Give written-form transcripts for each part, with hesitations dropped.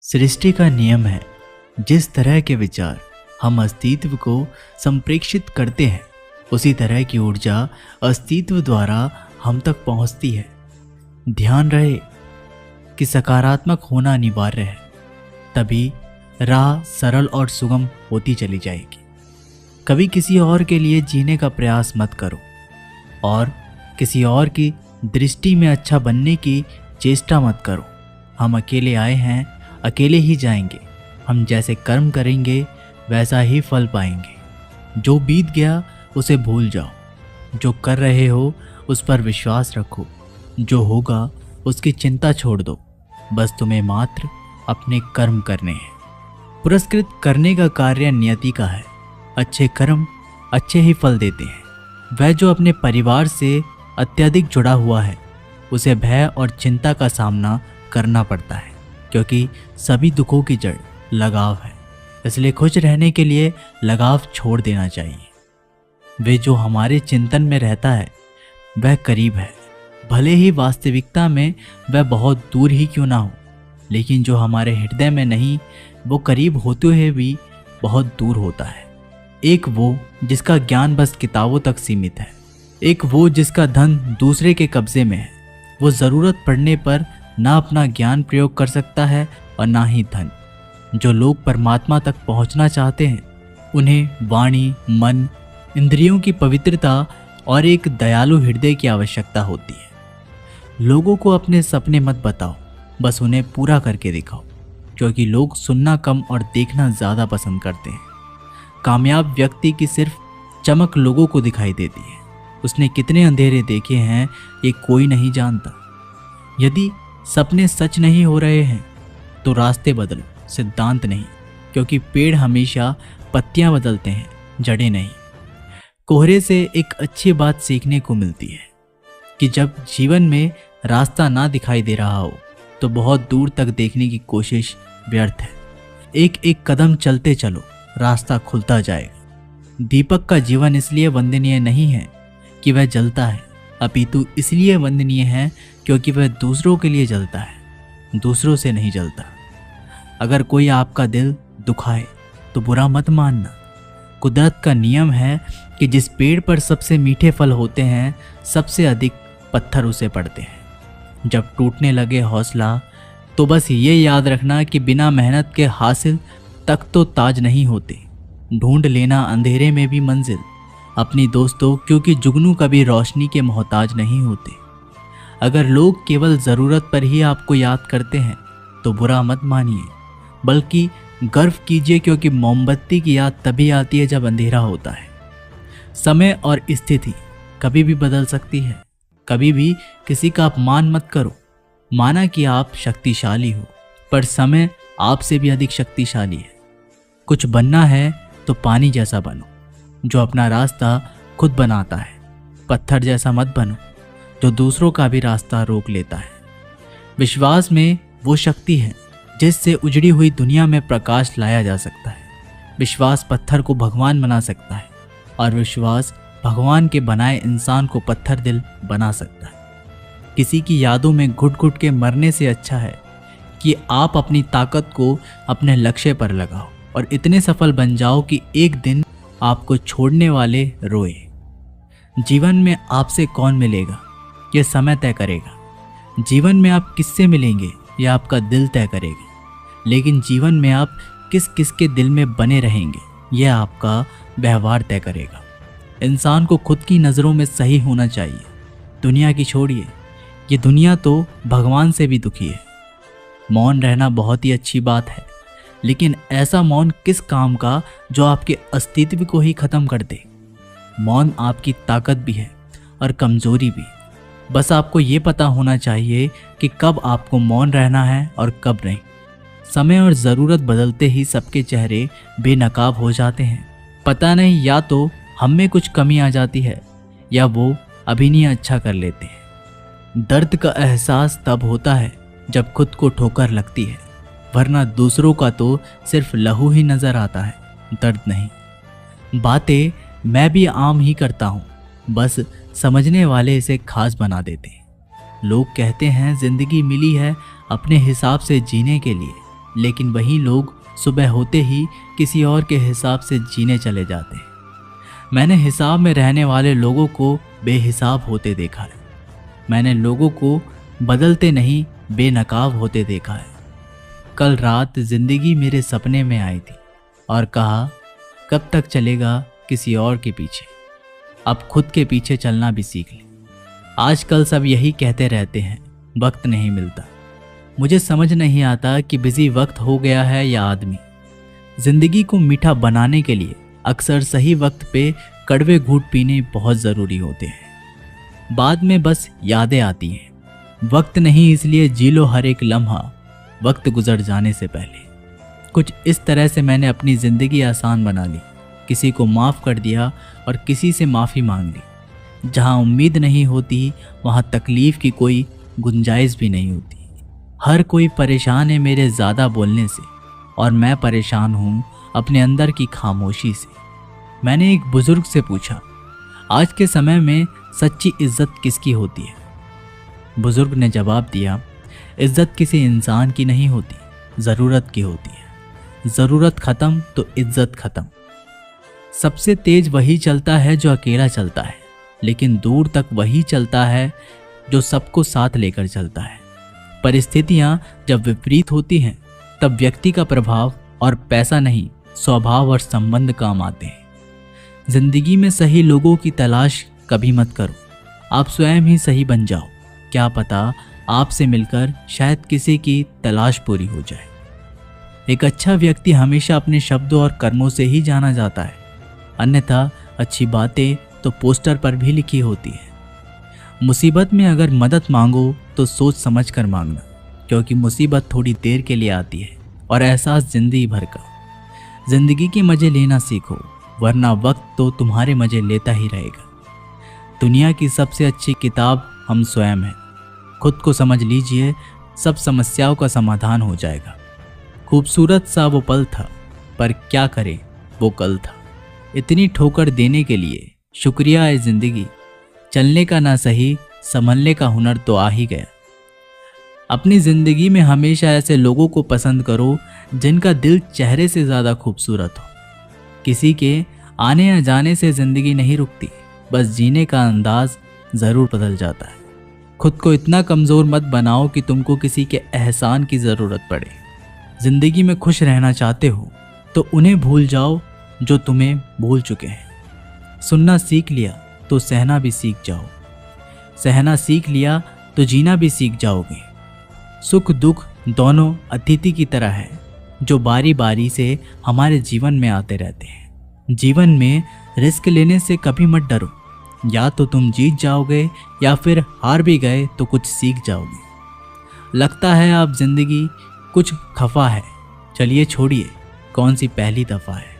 सृष्टि का नियम है, जिस तरह के विचार हम अस्तित्व को संप्रेषित करते हैं उसी तरह की ऊर्जा अस्तित्व द्वारा हम तक पहुंचती है। ध्यान रहे कि सकारात्मक होना अनिवार्य है, तभी राह सरल और सुगम होती चली जाएगी। कभी किसी और के लिए जीने का प्रयास मत करो और किसी और की दृष्टि में अच्छा बनने की चेष्टा मत करो। हम अकेले आए हैं, अकेले ही जाएंगे। हम जैसे कर्म करेंगे वैसा ही फल पाएंगे। जो बीत गया उसे भूल जाओ, जो कर रहे हो उस पर विश्वास रखो, जो होगा उसकी चिंता छोड़ दो। बस तुम्हें मात्र अपने कर्म करने हैं। पुरस्कृत करने का कार्य नियति का है। अच्छे कर्म अच्छे ही फल देते हैं। वह जो अपने परिवार से अत्यधिक जुड़ा हुआ है उसे भय और चिंता का सामना करना पड़ता है, क्योंकि सभी दुखों की जड़ लगाव है। इसलिए खुश रहने के लिए लगाव छोड़ देना चाहिए। वे जो हमारे चिंतन में रहता है वह करीब है, भले ही वास्तविकता में वह बहुत दूर ही क्यों ना हो। लेकिन जो हमारे हृदय में नहीं, वो करीब होते हुए भी बहुत दूर होता है। एक वो जिसका ज्ञान बस किताबों तक सीमित है, एक वो जिसका धन दूसरे के कब्जे में है। वो ज़रूरत पड़ने पर ना अपना ज्ञान प्रयोग कर सकता है और ना ही धन। जो लोग परमात्मा तक पहुंचना चाहते हैं उन्हें वाणी, मन, इंद्रियों की पवित्रता और एक दयालु हृदय की आवश्यकता होती है। लोगों को अपने सपने मत बताओ, बस उन्हें पूरा करके दिखाओ, क्योंकि लोग सुनना कम और देखना ज़्यादा पसंद करते हैं। कामयाब व्यक्ति की सिर्फ चमक लोगों को दिखाई देती है। उसने कितने अंधेरे देखे हैं ये कोई नहीं जानता। यदि सपने सच नहीं हो रहे हैं तो रास्ते बदलो, सिद्धांत नहीं, क्योंकि पेड़ हमेशा पत्तियां बदलते हैं, जड़ें नहीं। कोहरे से एक अच्छी बात सीखने को मिलती है कि जब जीवन में रास्ता ना दिखाई दे रहा हो तो बहुत दूर तक देखने की कोशिश व्यर्थ है। एक एक कदम चलते चलो, रास्ता खुलता जाएगा। दीपक का जीवन इसलिए वंदनीय नहीं है कि वह जलता है, अपितु इसलिए वंदनीय है क्योंकि वह दूसरों के लिए जलता है, दूसरों से नहीं जलता। अगर कोई आपका दिल दुखाए तो बुरा मत मानना। कुदरत का नियम है कि जिस पेड़ पर सबसे मीठे फल होते हैं सबसे अधिक पत्थर उसे पड़ते हैं। जब टूटने लगे हौसला तो बस ये याद रखना कि बिना मेहनत के हासिल तक तो ताज नहीं होते। ढूंढ लेना अंधेरे में भी मंजिल अपनी दोस्तों, क्योंकि जुगनू कभी रोशनी के मोहताज नहीं होते। अगर लोग केवल ज़रूरत पर ही आपको याद करते हैं तो बुरा मत मानिए, बल्कि गर्व कीजिए, क्योंकि मोमबत्ती की याद तभी आती है जब अंधेरा होता है। समय और स्थिति कभी भी बदल सकती है। कभी भी किसी का अपमान मत करो। माना कि आप शक्तिशाली हो, पर समय आपसे भी अधिक शक्तिशाली है। कुछ बनना है तो पानी जैसा बनो, जो अपना रास्ता खुद बनाता है। पत्थर जैसा मत बनो जो दूसरों का भी रास्ता रोक लेता है। विश्वास में वो शक्ति है जिससे उजड़ी हुई दुनिया में प्रकाश लाया जा सकता है। विश्वास पत्थर को भगवान बना सकता है और विश्वास भगवान के बनाए इंसान को पत्थर दिल बना सकता है। किसी की यादों में घुट घुट के मरने से अच्छा है कि आप अपनी ताकत को अपने लक्ष्य पर लगाओ और इतने सफल बन जाओ कि एक दिन आपको छोड़ने वाले रोए। जीवन में आपसे कौन मिलेगा यह समय तय करेगा। जीवन में आप किससे मिलेंगे यह आपका दिल तय करेगा। लेकिन जीवन में आप किस किस के दिल में बने रहेंगे यह आपका व्यवहार तय करेगा। इंसान को खुद की नज़रों में सही होना चाहिए। दुनिया की छोड़िए, ये दुनिया तो भगवान से भी दुखी है। मौन रहना बहुत ही अच्छी बात है, लेकिन ऐसा मौन किस काम का जो आपके अस्तित्व को ही खत्म कर दे। मौन आपकी ताकत भी है और कमजोरी भी। बस आपको ये पता होना चाहिए कि कब आपको मौन रहना है और कब नहीं। समय और ज़रूरत बदलते ही सबके चेहरे बेनकाब हो जाते हैं। पता नहीं, या तो हम में कुछ कमी आ जाती है या वो अभिनय अच्छा कर लेते हैं। दर्द का एहसास तब होता है जब खुद को ठोकर लगती है, वरना दूसरों का तो सिर्फ लहू ही नज़र आता है, दर्द नहीं। बातें मैं भी आम ही करता हूँ, बस समझने वाले इसे खास बना देते हैं। लोग कहते हैं जिंदगी मिली है अपने हिसाब से जीने के लिए, लेकिन वही लोग सुबह होते ही किसी और के हिसाब से जीने चले जाते हैं। मैंने हिसाब में रहने वाले लोगों को बेहिसाब होते देखा है। मैंने लोगों को बदलते नहीं बेनकाब होते देखा है। कल रात जिंदगी मेरे सपने में आई थी और कहा, कब तक चलेगा किसी और के पीछे, अब खुद के पीछे चलना भी सीख ले। आजकल सब यही कहते रहते हैं, वक्त नहीं मिलता। मुझे समझ नहीं आता कि बिजी वक्त हो गया है या आदमी। जिंदगी को मीठा बनाने के लिए अक्सर सही वक्त पे कड़वे घूंट पीने बहुत ज़रूरी होते हैं। बाद में बस यादें आती हैं। वक्त नहीं, इसलिए जी लो हर एक लम्हा वक्त गुजर जाने से पहले। कुछ इस तरह से मैंने अपनी ज़िंदगी आसान बना ली। किसी को माफ़ कर दिया और किसी से माफ़ी मांग ली। जहाँ उम्मीद नहीं होती वहाँ तकलीफ़ की कोई गुंजाइश भी नहीं होती। हर कोई परेशान है मेरे ज़्यादा बोलने से, और मैं परेशान हूँ अपने अंदर की खामोशी से। मैंने एक बुज़ुर्ग से पूछा, आज के समय में सच्ची इज्जत किसकी होती है? बुज़ुर्ग ने जवाब दिया, इज्जत किसी इंसान की नहीं होती, ज़रूरत की होती है। ज़रूरत ख़त्म तो इज्जत ख़त्म। सबसे तेज वही चलता है जो अकेला चलता है, लेकिन दूर तक वही चलता है जो सबको साथ लेकर चलता है। परिस्थितियाँ जब विपरीत होती हैं तब व्यक्ति का प्रभाव और पैसा नहीं, स्वभाव और संबंध काम आते हैं। जिंदगी में सही लोगों की तलाश कभी मत करो, आप स्वयं ही सही बन जाओ। क्या पता आपसे मिलकर शायद किसी की तलाश पूरी हो जाए। एक अच्छा व्यक्ति हमेशा अपने शब्दों और कर्मों से ही जाना जाता है, अन्यथा अच्छी बातें तो पोस्टर पर भी लिखी होती है। मुसीबत में अगर मदद मांगो तो सोच समझ कर मांगना, क्योंकि मुसीबत थोड़ी देर के लिए आती है और एहसास जिंदगी भर का। जिंदगी के मज़े लेना सीखो, वरना वक्त तो तुम्हारे मज़े लेता ही रहेगा। दुनिया की सबसे अच्छी किताब हम स्वयं हैं। खुद को समझ लीजिए, सब समस्याओं का समाधान हो जाएगा। खूबसूरत सा वो पल था, पर क्या करे वो कल था। इतनी ठोकर देने के लिए शुक्रिया है ज़िंदगी। चलने का ना सही, संभलने का हुनर तो आ ही गया। अपनी ज़िंदगी में हमेशा ऐसे लोगों को पसंद करो जिनका दिल चेहरे से ज़्यादा खूबसूरत हो। किसी के आने या जाने से ज़िंदगी नहीं रुकती, बस जीने का अंदाज ज़रूर बदल जाता है। खुद को इतना कमज़ोर मत बनाओ कि तुमको किसी के एहसान की ज़रूरत पड़े। ज़िंदगी में खुश रहना चाहते हो तो उन्हें भूल जाओ जो तुम्हें भूल चुके हैं। सुनना सीख लिया तो सहना भी सीख जाओ। सहना सीख लिया तो जीना भी सीख जाओगे। सुख दुख दोनों अतिथि की तरह है, जो बारी बारी से हमारे जीवन में आते रहते हैं। जीवन में रिस्क लेने से कभी मत डरो। या तो तुम जीत जाओगे या फिर हार भी गए तो कुछ सीख जाओगे। लगता है अब जिंदगी कुछ खफा है, चलिए छोड़िए, कौन सी पहली दफ़ा है।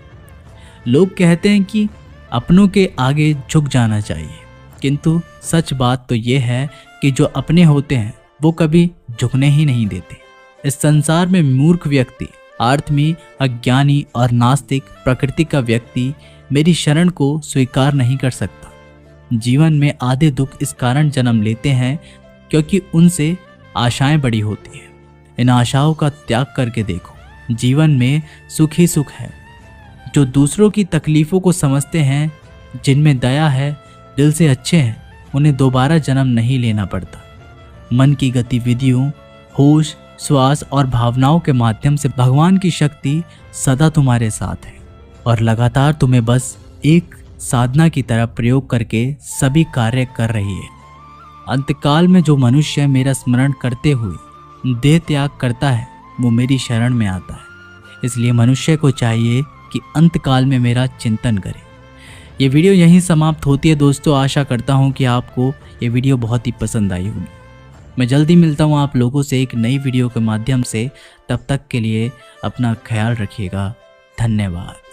लोग कहते हैं कि अपनों के आगे झुक जाना चाहिए, किंतु सच बात तो ये है कि जो अपने होते हैं वो कभी झुकने ही नहीं देते। इस संसार में मूर्ख व्यक्ति, आत्मी, अज्ञानी और नास्तिक प्रकृति का व्यक्ति मेरी शरण को स्वीकार नहीं कर सकता। जीवन में आधे दुख इस कारण जन्म लेते हैं क्योंकि उनसे आशाएं बड़ी होती हैं। इन आशाओं का त्याग करके देखो, जीवन में सुख ही सुख है। जो दूसरों की तकलीफ़ों को समझते हैं, जिनमें दया है, दिल से अच्छे हैं, उन्हें दोबारा जन्म नहीं लेना पड़ता। मन की गतिविधियों, होश, श्वास और भावनाओं के माध्यम से भगवान की शक्ति सदा तुम्हारे साथ है और लगातार तुम्हें बस एक साधना की तरह प्रयोग करके सभी कार्य कर रही है। अंतकाल में जो मनुष्य मेरा स्मरण करते हुए देह त्याग करता है, वो मेरी शरण में आता है। इसलिए मनुष्य को चाहिए कि अंतकाल में मेरा चिंतन करे। ये वीडियो यहीं समाप्त होती है दोस्तों। आशा करता हूँ कि आपको ये वीडियो बहुत ही पसंद आई होगी। मैं जल्दी मिलता हूँ आप लोगों से एक नई वीडियो के माध्यम से। तब तक के लिए अपना ख्याल रखिएगा। धन्यवाद।